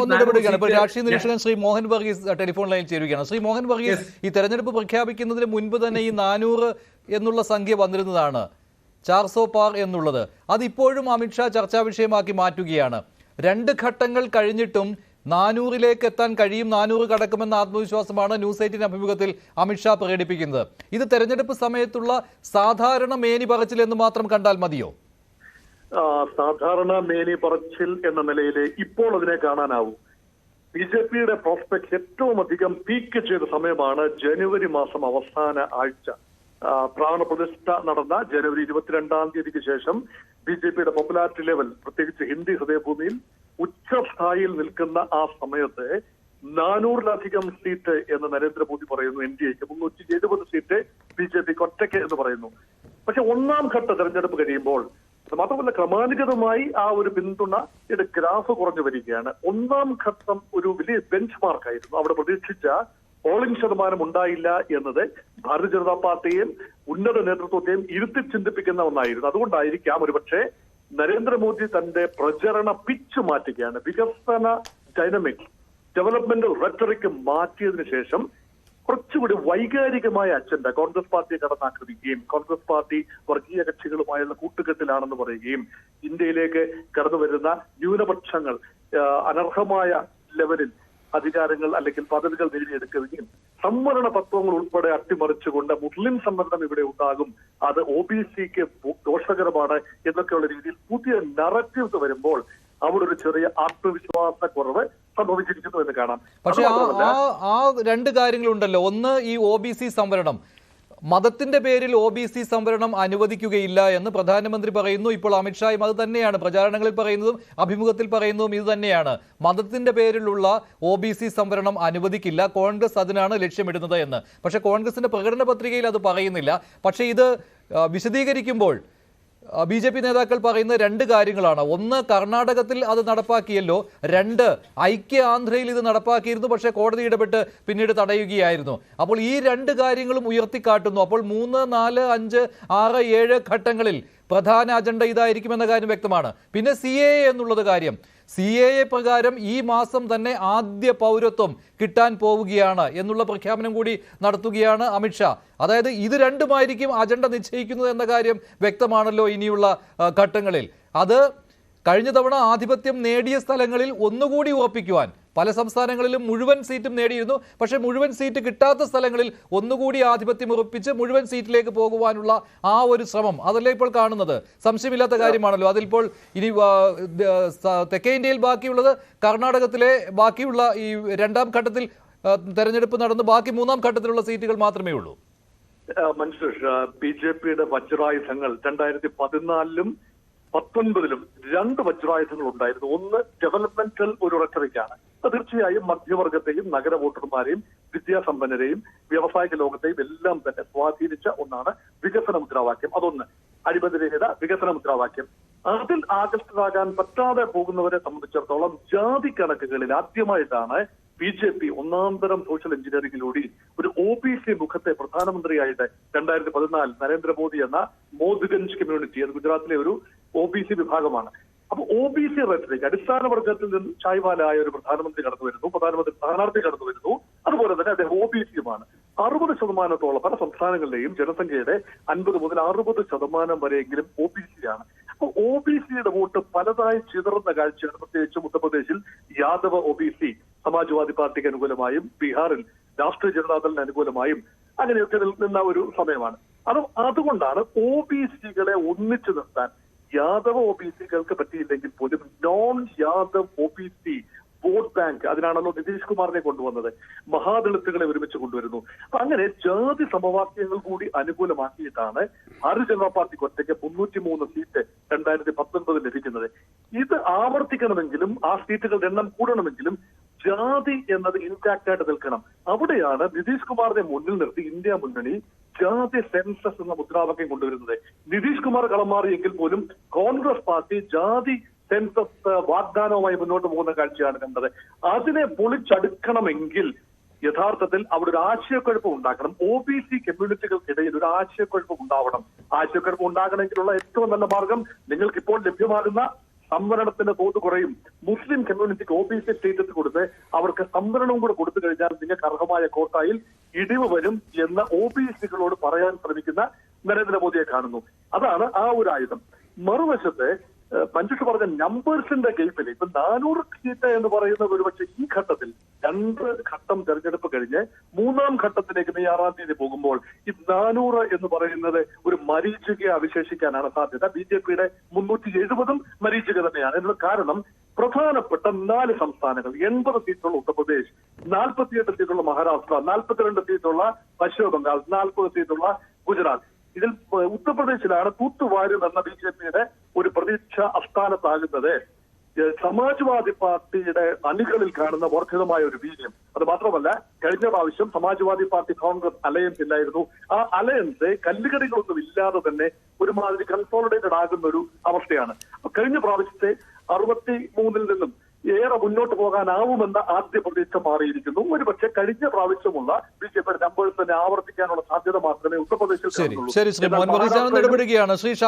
ഒന്നിടപെടുകയാണ്. ഇപ്പോൾ രാഷ്ട്രീയ നിരീക്ഷകൻ ശ്രീ മോഹൻ വർഗീസ് ടെലിഫോൺ ലൈനിൽ ചേരുകയാണ്. ശ്രീ മോഹൻ വർഗീസ്, ഈ തെരഞ്ഞെടുപ്പ് പ്രഖ്യാപിക്കുന്നതിന് മുൻപ് തന്നെ ഈ 400 എന്നുള്ള സംഖ്യ വന്നിരുന്നതാണ്, 400 പാർ എന്നുള്ളത്. അതിപ്പോഴും അമിത്ഷാ ചർച്ചാ വിഷയമാക്കി മാറ്റുകയാണ്. 2 ഘട്ടങ്ങൾ കഴിഞ്ഞിട്ടും 400-ലേക്ക് എത്താൻ കഴിയും, 400 കടക്കുമെന്ന ആത്മവിശ്വാസമാണ് ന്യൂസ് 18 അഭിമുഖത്തിൽ അമിത്ഷാ പ്രകടിപ്പിക്കുന്നത്. ഇത് തെരഞ്ഞെടുപ്പ് സമയത്തുള്ള സാധാരണ മേനി പറച്ചിൽ എന്ന് മാത്രം കണ്ടാൽ മതിയോ? സാധാരണ മേനി പറച്ചിൽ എന്ന നിലയിൽ ഇപ്പോൾ അതിനെ കാണാനാവും. ബിജെപിയുടെ പ്രോസ്പെക്ട് ഏറ്റവും അധികം പീക്ക് ചെയ്ത സമയമാണ് ജനുവരി മാസം അവസാന ആഴ്ച. പ്രാണപ്രതിഷ്ഠ നടന്ന ജനുവരി 22-ാം തീയതിക്ക് ശേഷം ബിജെപിയുടെ പോപ്പുലാരിറ്റി ലെവൽ, പ്രത്യേകിച്ച് ഹിന്ദി ഹൃദയഭൂമിയിൽ ഉച്ചസ്ഥായിയിൽ നിൽക്കുന്ന ആ സമയത്ത് 400-ലധികം സീറ്റ് എന്ന് നരേന്ദ്രമോദി പറയുന്നു. എൻ ഡി എക്ക് 370 സീറ്റ് ബിജെപിക്ക് ഒറ്റയ്ക്ക് എന്ന് പറയുന്നു. പക്ഷെ 1-ാം ഘട്ട തെരഞ്ഞെടുപ്പ് കഴിയുമ്പോൾ, മാത്രമല്ല ക്രമാനുഗതമായി ആ ഒരു പിന്തുണയുടെ ഗ്രാഫ് കുറഞ്ഞു വരികയാണ്. 1-ാം ഘട്ടം ഒരു വലിയ ബെഞ്ച് മാർക്കായിരുന്നു. അവിടെ പ്രതീക്ഷിച്ച പോളിംഗ് ശതമാനം ഉണ്ടായില്ല എന്നത് ഭാരതീയ ജനതാ പാർട്ടിയെയും ഉന്നത നേതൃത്വത്തെയും ഇരുത്തി ചിന്തിപ്പിക്കുന്ന ഒന്നായിരുന്നു. അതുകൊണ്ടായിരിക്കാം ഒരുപക്ഷെ നരേന്ദ്രമോദി തന്റെ പ്രചരണ പിച്ച് മാറ്റുകയാണ്. വികസന ഡൈനമിക്സ്, ഡെവലപ്മെന്റൽ റെറ്ററിക് മാറ്റിയതിനു ശേഷം കുറച്ചുകൂടി വൈകാരികമായ അജണ്ട കോൺഗ്രസ് പാർട്ടിയെ കടന്നാക്രമിക്കുകയും കോൺഗ്രസ് പാർട്ടി വർഗീയ കക്ഷികളുമായുള്ള കൂട്ടുകെട്ടിലാണെന്ന് പറയുകയും ഇന്ത്യയിലേക്ക് കടന്നു വരുന്ന ന്യൂനപക്ഷങ്ങൾ അനർഹമായ ലെവലിൽ അധികാരങ്ങൾ അല്ലെങ്കിൽ പദവികൾ നേടിയെടുക്കുകയും സംവരണ തത്വങ്ങൾ ഉൾപ്പെടെ അട്ടിമറിച്ചുകൊണ്ട് മുസ്ലിം സംവരണം ഇവിടെ ഉണ്ടാകും, അത് OBCക്ക് ദോഷകരമാണ് എന്നൊക്കെയുള്ള രീതിയിൽ പുതിയ നറേറ്റീവ്സ് വരുമ്പോൾ അവിടെ ഒരു ചെറിയ ആത്മവിശ്വാസ കുറവ് സംഭവിച്ചിരിക്കുന്നു എന്ന് കാണാം. പക്ഷേ ആ 2 കാര്യങ്ങളുണ്ടല്ലോ. ഒന്ന്, ഈ OBC സംവരണം, മതത്തിന്റെ പേരിൽ OBC സംവരണം അനുവദിക്കുകയില്ല എന്ന് പ്രധാനമന്ത്രി പറയുന്നു. ഇപ്പോൾ അമിത്ഷായും അത് തന്നെയാണ് പ്രചാരണങ്ങളിൽ പറയുന്നതും അഭിമുഖത്തിൽ പറയുന്നതും ഇത് തന്നെയാണ്. മതത്തിന്റെ പേരിലുള്ള OBC സംവരണം അനുവദിക്കില്ല, കോൺഗ്രസ് അതിനാണ് ലക്ഷ്യമിടുന്നത് എന്ന്. പക്ഷേ കോൺഗ്രസിന്റെ പ്രകടന പത്രികയിൽ അത് പറയുന്നില്ല. പക്ഷേ ഇത് വിശദീകരിക്കുമ്പോൾ BJP നേതാക്കൾ പറയുന്ന 2 കാര്യങ്ങളാണ്. ഒന്ന്, കർണാടകത്തിൽ അത് നടപ്പാക്കിയല്ലോ. 2, ഐക്യ ആന്ധ്രയിൽ ഇത് നടപ്പാക്കിയിരുന്നു, പക്ഷേ കോടതി ഇടപെട്ട് പിന്നീട് തടയുകയായിരുന്നു. അപ്പോൾ ഈ 2 കാര്യങ്ങളും ഉയർത്തിക്കാട്ടുന്നു. അപ്പോൾ 3, 4, 5, 6, 7 ഘട്ടങ്ങളിൽ പ്രധാന അജണ്ട ഇതായിരിക്കുമെന്ന കാര്യം വ്യക്തമാണ്. പിന്നെ CAA എന്നുള്ളത് കാര്യം, CAA പ്രകാരം ഈ മാസം തന്നെ ആദ്യ പൗരത്വം കിട്ടാൻ പോവുകയാണ് എന്നുള്ള പ്രഖ്യാപനം കൂടി നടത്തുകയാണ് അമിത്ഷാ. അതായത് ഇത് രണ്ടുമായിരിക്കും അജണ്ട നിശ്ചയിക്കുന്നത് എന്ന കാര്യം വ്യക്തമാണല്ലോ ഇനിയുള്ള ഘട്ടങ്ങളിൽ. അത് കഴിഞ്ഞ തവണ ആധിപത്യം നേടിയ സ്ഥലങ്ങളിൽ ഒന്നുകൂടി ഉറപ്പിക്കുവാൻ, പല സംസ്ഥാനങ്ങളിലും മുഴുവൻ സീറ്റും നേടിയിരുന്നു, പക്ഷേ മുഴുവൻ സീറ്റ് കിട്ടാത്ത സ്ഥലങ്ങളിൽ ഒന്നുകൂടി ആധിപത്യം ഉറപ്പിച്ച് മുഴുവൻ സീറ്റിലേക്ക് പോകുവാനുള്ള ആ ഒരു ശ്രമം അതല്ലേ ഇപ്പോൾ കാണുന്നത്? സംശയമില്ലാത്ത കാര്യമാണല്ലോ. അതിലിപ്പോൾ ഇനി തെക്കേ ഇന്ത്യയിൽ ബാക്കിയുള്ളത് കർണാടകത്തിലെ ബാക്കിയുള്ള ഈ 2-ാം ഘട്ടത്തിൽ തെരഞ്ഞെടുപ്പ് നടന്ന് ബാക്കി 3-ാം ഘട്ടത്തിലുള്ള സീറ്റുകൾ മാത്രമേ ഉള്ളൂ. മനുഷ്യ BJPയുടെ വജ്രായുധങ്ങൾ 2014-ലും 2019-ലും 2 വജ്രായുധങ്ങൾ ഉണ്ടായിരുന്നു. ഒന്ന്, ഡെവലപ്മെന്റൽ ഒരു റെറ്ററിക്കാണ്. തീർച്ചയായും മധ്യവർഗത്തെയും നഗര വോട്ടർമാരെയും വിദ്യാസമ്പന്നരെയും വ്യാവസായിക ലോകത്തെയും എല്ലാം തന്നെ സ്വാധീനിച്ച ഒന്നാണ് വികസന മുദ്രാവാക്യം. അതൊന്ന്, അഴിമതിരഹിത വികസന മുദ്രാവാക്യം. അതിൽ ആകർഷ്ടരാകാൻ പറ്റാതെ പോകുന്നവരെ സംബന്ധിച്ചിടത്തോളം ജാതി കണക്കുകളിൽ ആദ്യമായിട്ടാണ് BJP 1-ാം സോഷ്യൽ എഞ്ചിനീയറിംഗിലൂടെ ഒരു OBC മുഖത്തെ പ്രധാനമന്ത്രിയായിട്ട് 2014 നരേന്ദ്രമോദി എന്ന മോദ്ഗഞ്ച് കമ്മ്യൂണിറ്റി, അത് ഗുജറാത്തിലെ ഒരു OBC വിഭാഗമാണ്. അപ്പൊ OBC റെറ്ററിക്, അടിസ്ഥാന വർഗത്തിൽ നിന്ന് ചായ്വാലായ ഒരു പ്രധാനമന്ത്രി കടന്നു വരുന്നു, പ്രധാനമന്ത്രി സ്ഥാനാർത്ഥി കടന്നു വരുന്നു. അതുപോലെ തന്നെ അദ്ദേഹം OBCയുമാണ്. 60% പല സംസ്ഥാനങ്ങളിലെയും ജനസംഖ്യയുടെ 50 മുതൽ 60% വരെയെങ്കിലും OBCയാണ്. അപ്പൊ OBCയുടെ വോട്ട് പലതായി ചിതറുന്ന കാഴ്ചയാണ്. പ്രത്യേകിച്ച് ഉത്തർപ്രദേശിൽ യാദവ് OBC സമാജ്വാദി പാർട്ടിക്ക് അനുകൂലമായും ബീഹാറിൽ രാഷ്ട്രീയ ജനതാദളിന് അനുകൂലമായും അങ്ങനെയൊക്കെ നിന്ന ഒരു സമയമാണ്. അതുകൊണ്ടാണ് OBCകളെ ഒന്നിച്ചു നിർത്താൻ യാദവ് OBCകൾക്ക് പറ്റിയില്ലെങ്കിൽ പോലും non Yadav OBC vote bank, അതിനാണല്ലോ നിതീഷ് കുമാറിനെ കൊണ്ടുവന്നത്. മഹാദളിത്തുകളെ ഒരുമിച്ച് കൊണ്ടുവരുന്നു. അപ്പൊ അങ്ങനെ ജാതി സമവാക്യങ്ങൾ കൂടി അനുകൂലമാക്കിയിട്ടാണ് ഭാരതീയ ജനതാ പാർട്ടിക്ക് ഒറ്റയ്ക്ക് 303 സീറ്റ് 2019 ലഭിക്കുന്നത്. ഇത് ആവർത്തിക്കണമെങ്കിലും ആ സീറ്റുകളുടെ എണ്ണം കൂടണമെങ്കിലും ജാതി എന്നത് ഇൻടാക്ട് ആയിട്ട് നിൽക്കണം. അവിടെയാണ് നിതീഷ് കുമാറിനെ മുന്നിൽ നിർത്തി ഇന്ത്യ മുന്നണി ജാതി സെൻസസ് എന്ന മുദ്രാവാക്യം കൊണ്ടുവരുന്നത്. നിതീഷ് കുമാർ കളം മാറിയെങ്കിൽ പോലും കോൺഗ്രസ് പാർട്ടി ജാതി സെൻസസ് വാഗ്ദാനവുമായി മുന്നോട്ട് പോകുന്ന കാഴ്ചയാണ് കണ്ടത്. അതിനെ പൊളിച്ചടുക്കണമെങ്കിൽ യഥാർത്ഥത്തിൽ അവിടെ ഒരു ആശയക്കുഴപ്പം ഉണ്ടാക്കണം. OBC കമ്മ്യൂണിറ്റികൾക്കിടയിൽ ഒരു ആശയക്കുഴപ്പം ഉണ്ടാവണം. ആശയക്കുഴപ്പം ഉണ്ടാകണമെങ്കിലുള്ള ഏറ്റവും നല്ല മാർഗം നിങ്ങൾക്ക് ഇപ്പോൾ ലഭ്യമാകുന്ന സംവരണത്തിന്റെ തോത് കുറയും. മുസ്ലിം കമ്മ്യൂണിറ്റിക്ക് OBC സ്റ്റേറ്റസ് കൊടുത്ത് അവർക്ക് സംവരണവും കൂടെ കൊടുത്തു കഴിഞ്ഞാൽ നിങ്ങൾക്ക് അർഹമായ കോട്ടായിൽ ഇടിവ് വരും എന്ന് OBCകളോട് പറയാൻ ശ്രമിക്കുന്ന നരേന്ദ്രമോദിയെ കാണുന്നു. അതാണ് ആ ഒരു ആയുധം. മറുവശത്ത് മഞ്ജുഷ പറഞ്ഞ നമ്പേഴ്സിന്റെ ഗെയിമിൽ ഇപ്പൊ 400 സീറ്റ് എന്ന് പറയുന്നത് ഒരുപക്ഷെ ഈ ഘട്ടത്തിൽ 2 ഘട്ടം തെരഞ്ഞെടുപ്പ് കഴിഞ്ഞ് 3ാം ഘട്ടത്തിലേക്ക് മെയ് 6-ാം തീയതി പോകുമ്പോൾ ഈ 400 എന്ന് പറയുന്നത് ഒരു മരീചികയെ അവശേഷിക്കാനാണ് സാധ്യത. BJPയുടെ 370 മരീചിക തന്നെയാണ്. ഇതിന് കാരണം പ്രധാനപ്പെട്ട 4 സംസ്ഥാനങ്ങൾ, 80 സീറ്റുള്ള ഉത്തർപ്രദേശ്, 48 സീറ്റുള്ള മഹാരാഷ്ട്ര, 42 സീറ്റുള്ള പശ്ചിമ ബംഗാൾ, 40 സീറ്റുള്ള ഗുജറാത്ത്. ഇതിൽ ഉത്തർപ്രദേശിലാണ് തൂത്തുവാരും എന്ന BJPയുടെ ഒരു പ്രതീക്ഷ അസ്ഥാനത്താകുന്നത്. സമാജ്വാദി പാർട്ടിയുടെ അണികളിൽ കാണുന്ന വർദ്ധിതമായ ഒരു വീര്യം. അത് മാത്രമല്ല, കഴിഞ്ഞ പ്രാവശ്യം സമാജ്വാദി പാർട്ടി കോൺഗ്രസ് അലയൻസ് ഇല്ലായിരുന്നു. ആ അലയൻസ് കല്ലുകടികളൊന്നും ഇല്ലാതെ തന്നെ ഒരുമാതിരി കൺസോളിഡേറ്റഡ് ആകുന്ന ഒരു അവസ്ഥയാണ്. കഴിഞ്ഞ പ്രാവശ്യത്തെ 63-ൽ നിന്നും ഏറെ മുന്നോട്ട് പോകാനാവുമെന്ന ആദ്യ പ്രതീക്ഷ മാറിയിരിക്കുന്നു. ഒരുപക്ഷെ കഴിഞ്ഞ പ്രാവശ്യമുള്ള BJPയുടെ നമ്പേഴ്സ് തന്നെ ആവർത്തിക്കാനുള്ള സാധ്യത മാത്രമേ ഉത്തർപ്രദേശിൽ ശരി ശ്രീ മോഹൻ ഇടപെടുകയാണ്. ശ്രീ